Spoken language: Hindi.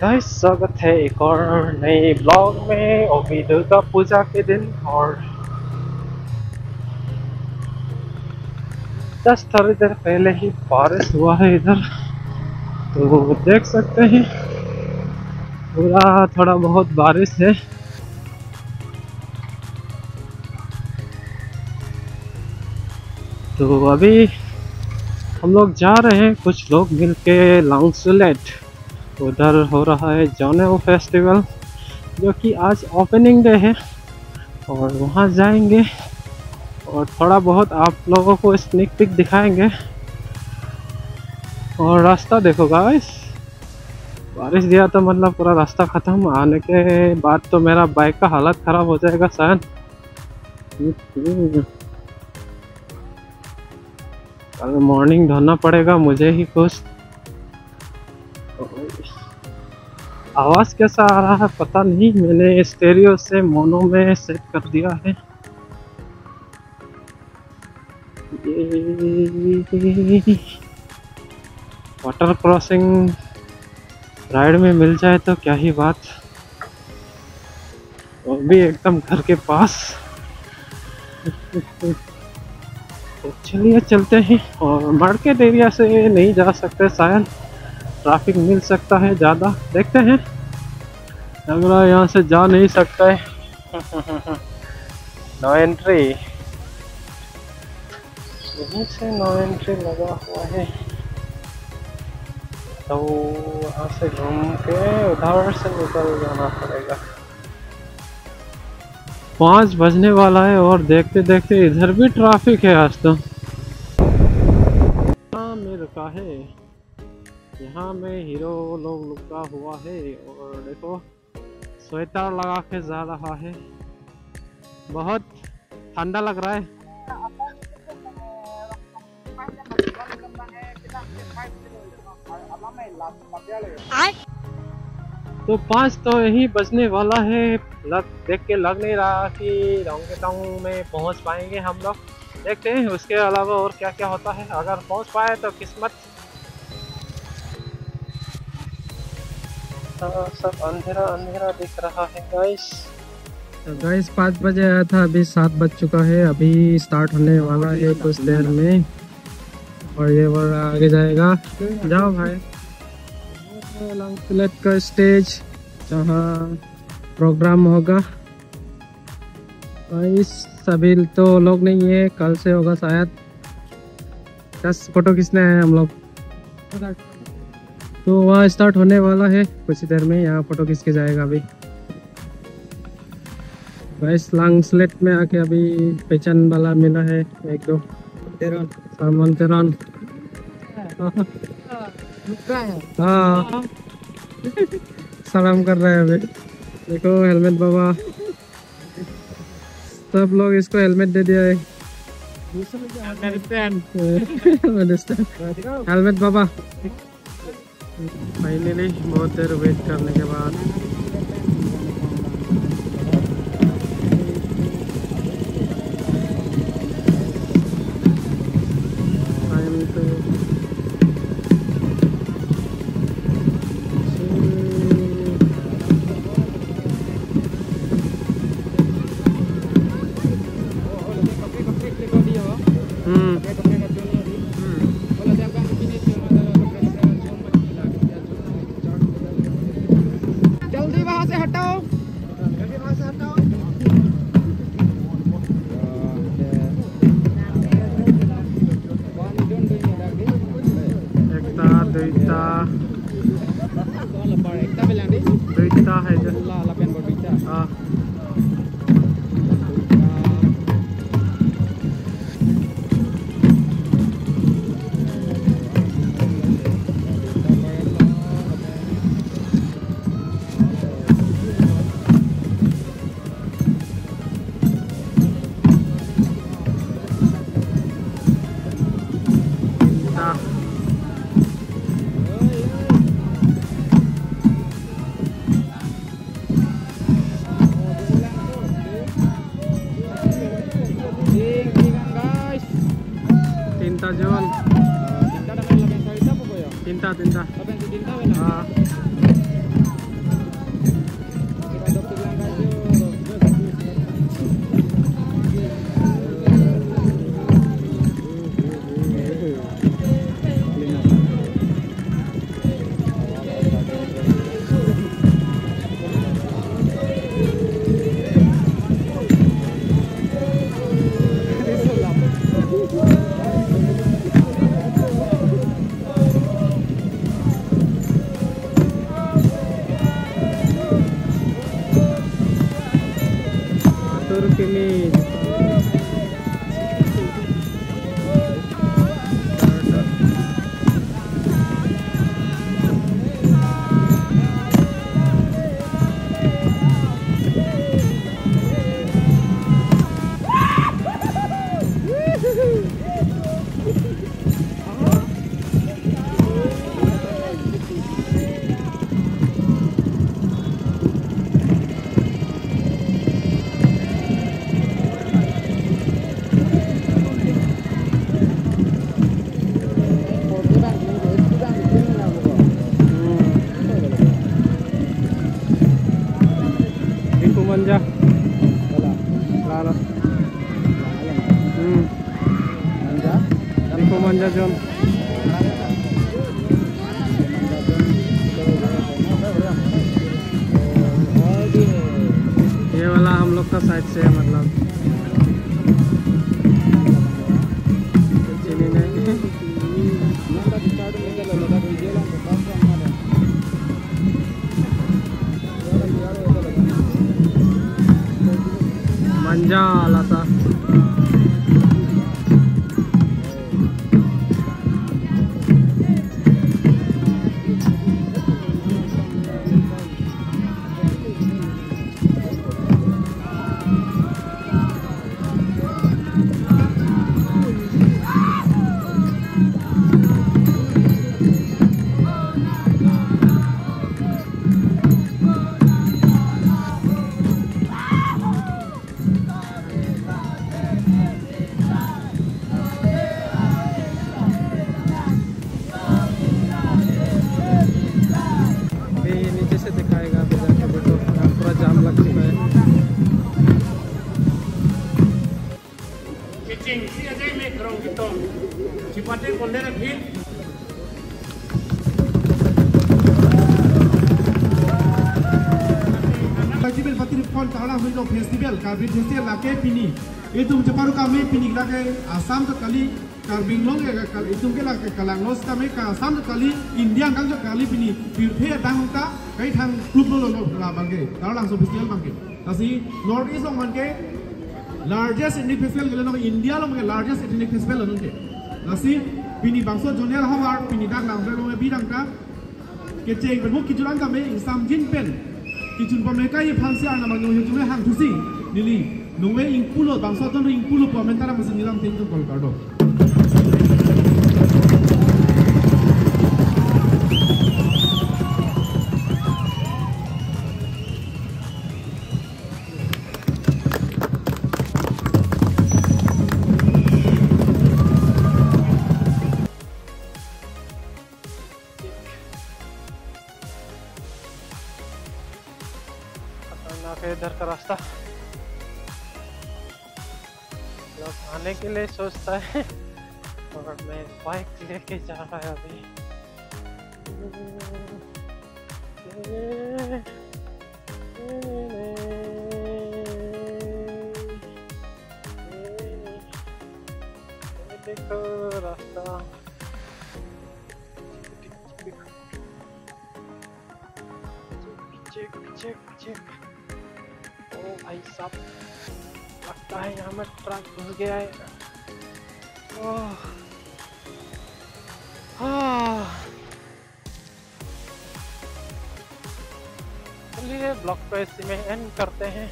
गाइस स्वागत है एक और नए ब्लॉग में और भी दुर्गा पूजा के दिन। और जस्ट थोड़ी देर पहले ही बारिश हुआ है इधर, तो देख सकते हैं पूरा थोड़ा बहुत बारिश है। तो अभी हम लोग जा रहे हैं, कुछ लोग मिलके लॉन्गसुलेट। उधर हो रहा है जोनेओ फेस्टिवल, जो कि आज ओपनिंग डे है, और वहाँ जाएंगे और थोड़ा बहुत आप लोगों को स्नीक पिक दिखाएंगे। और रास्ता देखो गाइस, बारिश दिया तो मतलब पूरा रास्ता ख़त्म। आने के बाद तो मेरा बाइक का हालत ख़राब हो जाएगा शायद। कल मॉर्निंग धोना पड़ेगा मुझे ही कुछ। आवाज़ कैसा आ रहा है पता नहीं, मैंने स्टेरियो से मोनो में सेट कर दिया है। वाटर क्रॉसिंग राइड में मिल जाए तो क्या ही बात, वो भी एकदम घर के पास। तो चलिए चलते हैं। और मार्केट एरिया से नहीं जा सकते शायद, ट्रैफिक मिल सकता है ज़्यादा। देखते हैं, लग रहा है यहाँ से जा नहीं सकता है। नो एंट्री, यहीं से नो एंट्री लगा हुआ है, तो वहाँ से घूम के उधर से निकल जाना पड़ेगा। 5 बजने वाला है और देखते देखते इधर भी ट्रैफिक है आज तो। यहाँ में रुका है, यहाँ में हीरो लोग रुका हुआ है, और देखो स्वेटर लगा के जा रहा है। बहुत ठंडा लग रहा है। तो 5 तो यही बजने वाला है। देख के लग नहीं रहा कि रोंगटेंग में पहुंच पाएंगे हम लोग। देखते हैं उसके अलावा और क्या क्या होता है, अगर पहुंच पाए तो किस्मत। सब अंधेरा अंधेरा दिख रहा है गाइस। तो गाइस 5 बजे आया था, अभी 7 बज चुका है। अभी स्टार्ट होने वाला है कुछ देर में, और ये वर्ड आगे जाएगा। जाओ भाई, लॉन्गसुलेट का स्टेज जहाँ प्रोग्राम होगा। गाइस सभी तो लोग नहीं है, कल से होगा शायद। 10 फोटो खींचने आए हम लोग, तो वहाँ स्टार्ट होने वाला है कुछ देर में। यहाँ फोटो खींच के जाएगा अभी। गाइस लॉन्गसुलेट में आके अभी पहचान वाला मिला है, एक दो सामान तेरन। हाँ सलाम कर रहे हैं अभी। देखो हेलमेट बाबा, सब लोग इसको हेलमेट दे दिया है। हेलमेट बाबा। फाइनली बहुत देर वेट करने के बाद जल्दी वहां से हटाओ, जल्दी वहां से हटाओ। दुईटा है जो हाँ। Tinta. Turkmenis. Manja. Lalo. Manja. Iko manja John. ये वाला हम लोग का साइड से है, मतलब चीनी नहीं। मंजा वाला था। फेस्टिवल कार्बिन फेस्टिवल लाके पिनी ये तुम जपारू का में पिनी लाके आसाम तो कली कार्बिन लोग ये तुम के लाके कलांगलोस का में का आसाम तो कली इंडिया का जो कली पिनी फिर फिर दांग का कई थंग ग्रुप लो ला बांगे दाल लांग सो फेस्टिवल बांगे तसी नॉर्थ ईस्ट लोग मानके लार्जेस्ट एथनिक फेस्टिवल के लोग इंडिया लोग के लार्जेस्ट एथनिक फेस्टिवल लोग के तसी पिनी बांसो जूनियर हवार पिनी दांग लांग लोग में भी दांग का के चेक बेमुक किचुरान का में इंसाम जिन पेन किचुन पमेका ये फांसी आना मांगो ये तुम्हें हम तुसी नीली नोवे इंपुलो बांसो तो इंपुलो पमेंटारा मसे नीलम तीन तो कॉल कार्डो इधर का रास्ता लोग आने के लिए सोचता है और मैं बाइक लेके जा रहा है अभी। देखो रास्ता चेक ओ भाई साहब लगता है यहाँ में ट्रक घुस गया है। चलिए ब्लॉग को इसी में एंड करते हैं।